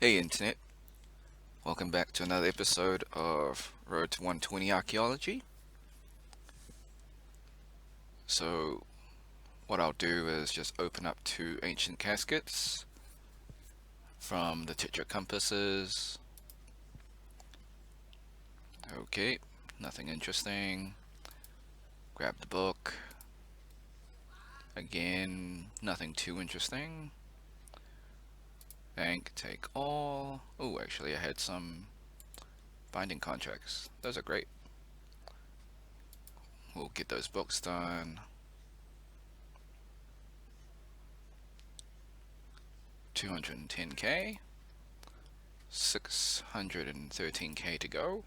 Hey Internet, welcome back to another episode of Road to 120 Archaeology. So, what I'll do is just open up two ancient caskets from the Tetra compasses. Okay, nothing interesting. Grab the book. Again, nothing too interesting. Bank, take all. Oh, actually, I had some binding contracts. Those are great. We'll get those books done. 210k. 613k to go.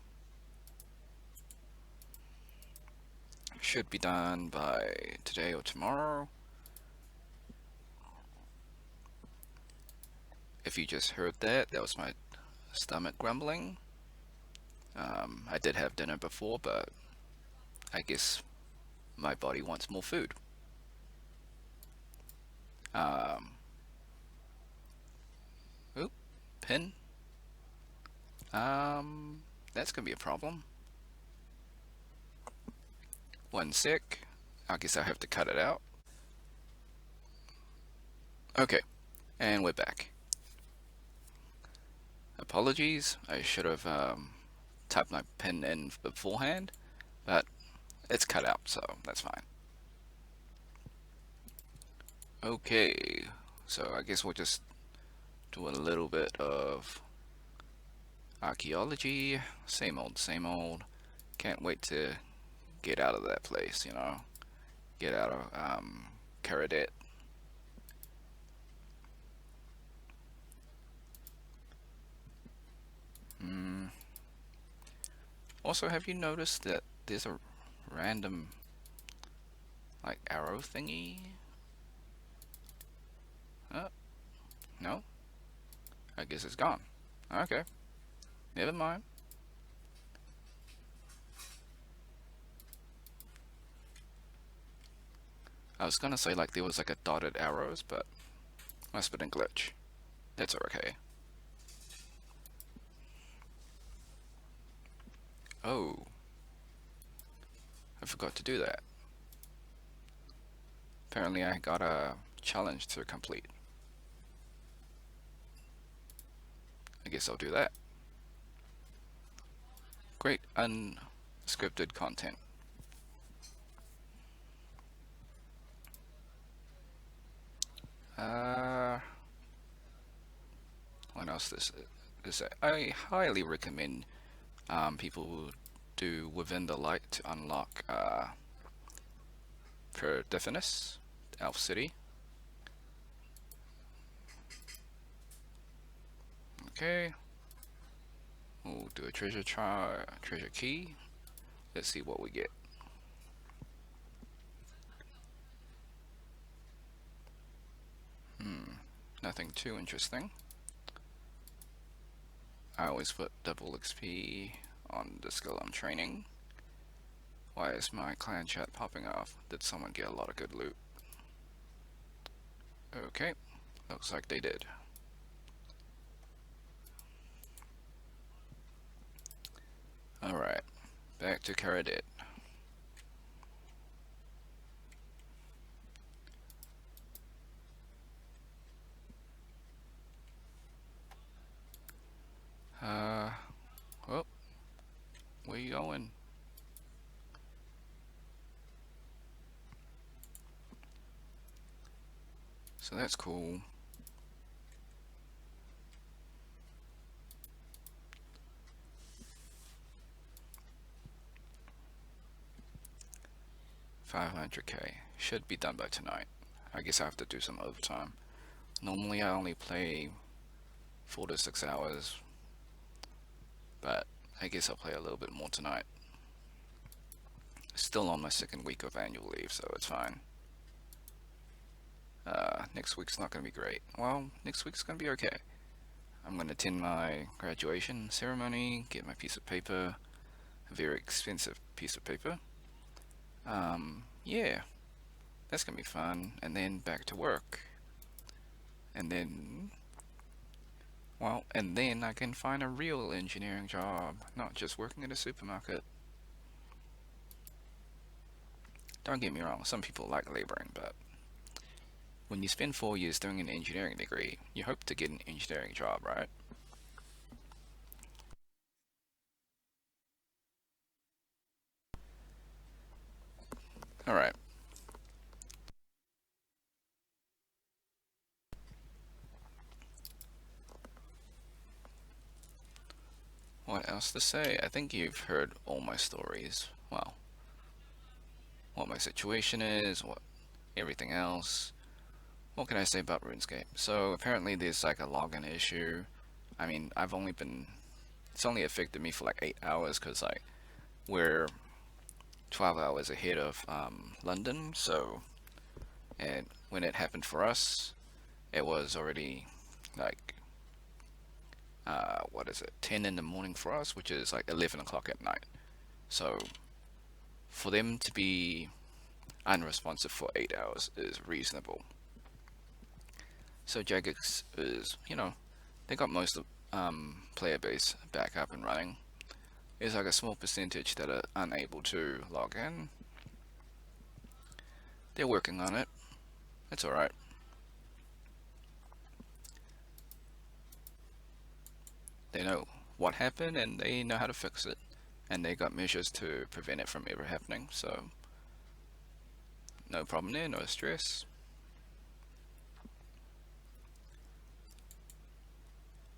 Should be done by today or tomorrow. If you just heard that, that was my stomach grumbling. I did have dinner before, but I guess my body wants more food. Um, Oop, pin. That's gonna be a problem. One sec. I guess I have to cut it out. Okay, and we're back. Apologies, I should have typed my pin in beforehand, but it's cut out, so that's fine. Okay, so I guess we'll just do a little bit of archaeology. Same old, same old. Can't wait to get out of that place, you know? Get out of Caradet. Also, have you noticed that there's a random, like, arrow thingy? No? I guess it's gone. Okay, never mind. I was gonna say, like, there was, like, a dotted arrows, but must have been a glitch. That's okay. Oh, I forgot to do that. Apparently I got a challenge to complete. I guess I'll do that. Great unscripted content. Uh, what else this I highly recommend people do Within the Light to unlock per Definus, Elf City. Okay, we'll do a treasure key. Let's see what we get. Nothing too interesting. I always put double XP on the skill I'm training. Why is my clan chat popping off? Did someone get a lot of good loot? Okay, looks like they did. Alright, back to Caradit. Oh, where you going? So that's cool. $500k. Should be done by tonight. I guess I have to do some overtime. Normally I only play 4 to 6 hours, but I guess I'll play a little bit more tonight. Still on my second week of annual leave, so it's fine. Next week's not going to be great. Well, next week's going to be okay. I'm going to attend my graduation ceremony, get my piece of paper, a very expensive piece of paper. Yeah, that's going to be fun. And then back to work. And then Well, and then I can find a real engineering job, not just working in a supermarket. Don't get me wrong, some people like laboring, but when you spend 4 years doing an engineering degree, you hope to get an engineering job, right? Alright, what else to say? I think you've heard all my stories. Well, what my situation is, what everything else. What can I say about RuneScape? So apparently there's like a login issue. I mean, it's only affected me for like 8 hours because like we're 12 hours ahead of London. So, and when it happened for us, it was already like what is it, 10 in the morning for us, which is like 11 o'clock at night. So for them to be unresponsive for 8 hours is reasonable. So Jagex is, they got most of player base back up and running. There's like a small percentage that are unable to log in. They're working on it. It's alright. They know what happened and they know how to fix it. And they got measures to prevent it from ever happening. So no problem there, no stress.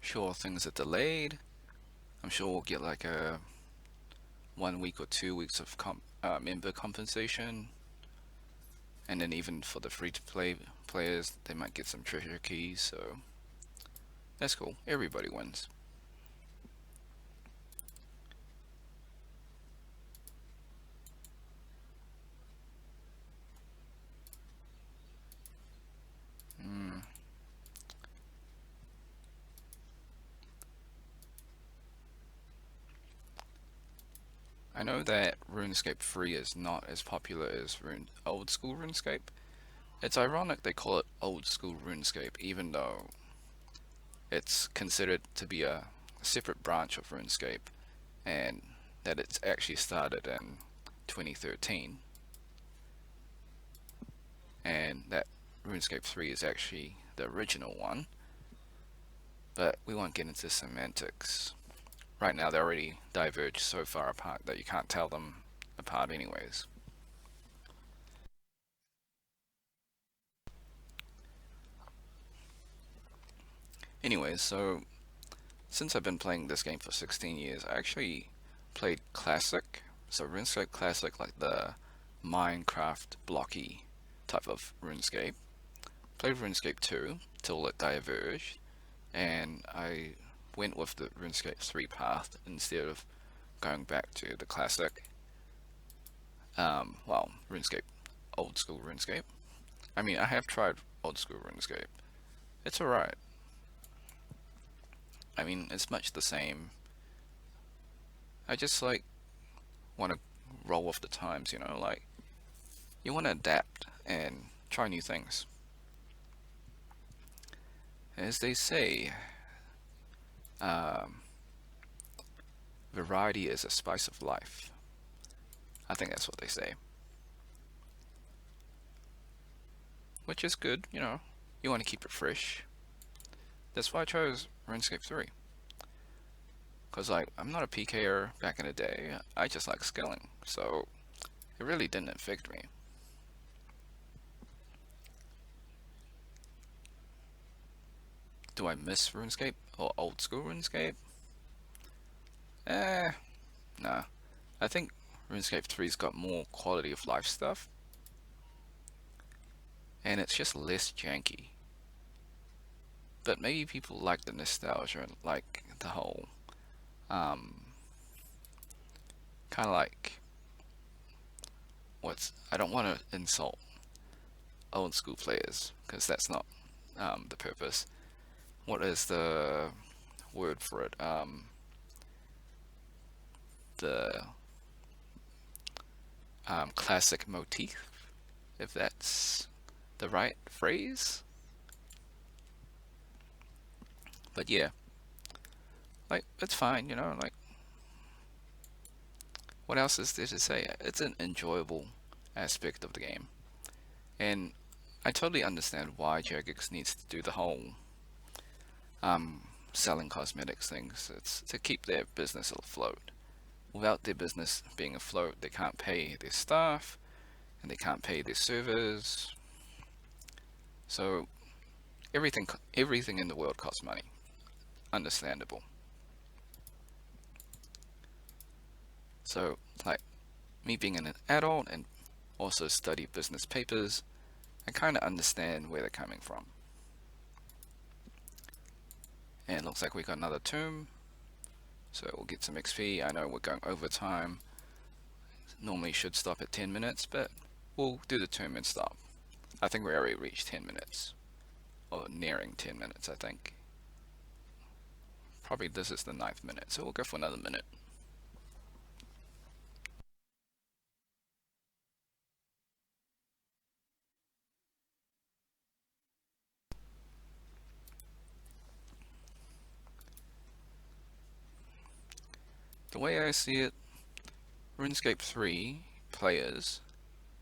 Sure, things are delayed. I'm sure we'll get like a 1 week or 2 weeks of member compensation, and then even for the free to play players, they might get some treasure keys. So that's cool. Everybody wins. Mm. I know that RuneScape 3 is not as popular as old school RuneScape. It's ironic they call it old school RuneScape, even though it's considered to be a separate branch of RuneScape, and that it's actually started in 2013, and that RuneScape 3 is actually the original one. But we won't get into semantics. Right now, they already diverge so far apart that you can't tell them apart, anyways. Anyways, so since I've been playing this game for 16 years, I actually played Classic. So RuneScape Classic, like the Minecraft blocky type of RuneScape. Played RuneScape 2 till it diverged, and I went with the RuneScape 3 path instead of going back to the Classic. Well, RuneScape, old school RuneScape. I mean, I have tried old school RuneScape. It's alright. I mean, it's much the same. I just like want to roll with the times, like you want to adapt and try new things. As they say, um, variety is a spice of life. I think that's what they say, which is good. You want to keep it fresh. That's why I chose RuneScape 3. Cause like I'm not a PKer back in the day. I just like scaling, so it really didn't affect me. Do I miss RuneScape or old school RuneScape? Eh, nah. I think RuneScape 3's got more quality of life stuff, and it's just less janky. But maybe people like the nostalgia and like the whole, um, kind of like I don't want to insult old school players because that's not the purpose. What is the word for it? The classic motif, if that's the right phrase. But yeah, Like, it's fine, you know, like, what else is there to say? It's an enjoyable aspect of the game. And I totally understand why Jagex needs to do the whole selling cosmetics things. It's to keep their business afloat. Without their business being afloat, they can't pay their staff and they can't pay their servers. So everything in the world costs money. Understandable. So, like, me being an adult and also study business papers, I kind of understand where they're coming from. And it looks like we got another tomb, so we'll get some XP. I know we're going over time. Normally should stop at 10 minutes, but we'll do the tomb and stop. I think we already reached 10 minutes, or nearing 10 minutes, I think. Probably this is the 9th minute, so we'll go for another minute. The way I see it, RuneScape 3 players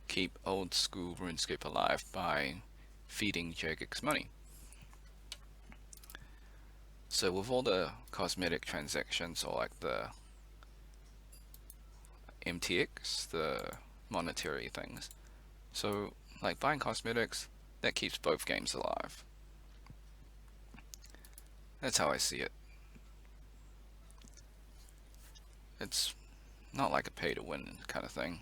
keep old school RuneScape alive by feeding Jagex money. So with all the cosmetic transactions, or like the MTX, the monetary things, so like buying cosmetics, that keeps both games alive. That's how I see it. It's not like a pay to win kind of thing.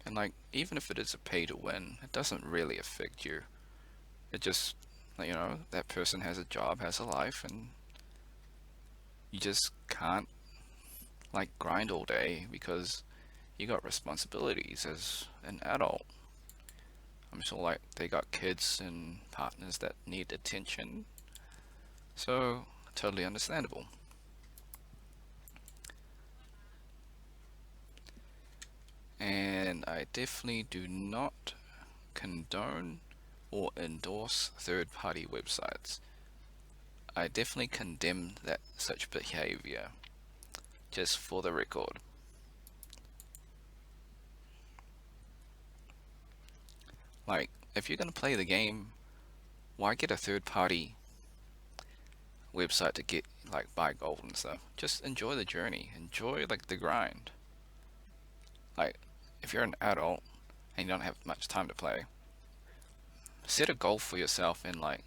And like, even if it is a pay to win, it doesn't really affect you. It just, you know, that person has a job, has a life, and you just can't like grind all day because you got responsibilities as an adult. I'm sure like they got kids and partners that need attention. So, totally understandable. And I definitely do not condone or endorse third-party websites. I definitely condemn that such behavior, just for the record. Like, if you're gonna play the game, why get a third-party website to get like buy gold and stuff? Just enjoy the journey, enjoy like the grind. Like, if you're an adult and you don't have much time to play, set a goal for yourself and like,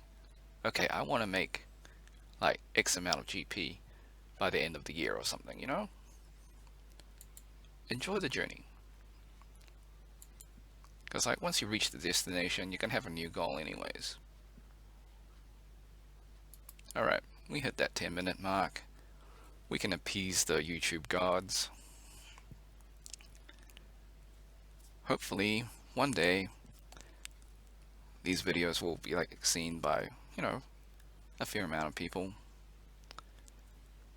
okay, I want to make like X amount of GP by the end of the year or something, you know? Enjoy the journey. Because like once you reach the destination, you can have a new goal anyways. Alright, we hit that 10-minute mark. We can appease the YouTube gods. Hopefully, one day, these videos will be like seen by, you know, a fair amount of people.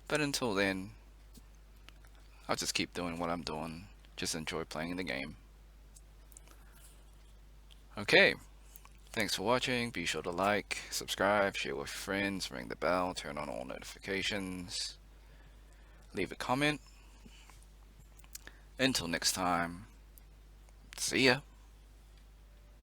But until then, I'll just keep doing what I'm doing. Just enjoy playing the game. Okay, thanks for watching. Be sure to like, subscribe, share with friends, ring the bell, turn on all notifications, leave a comment. Until next time, see ya.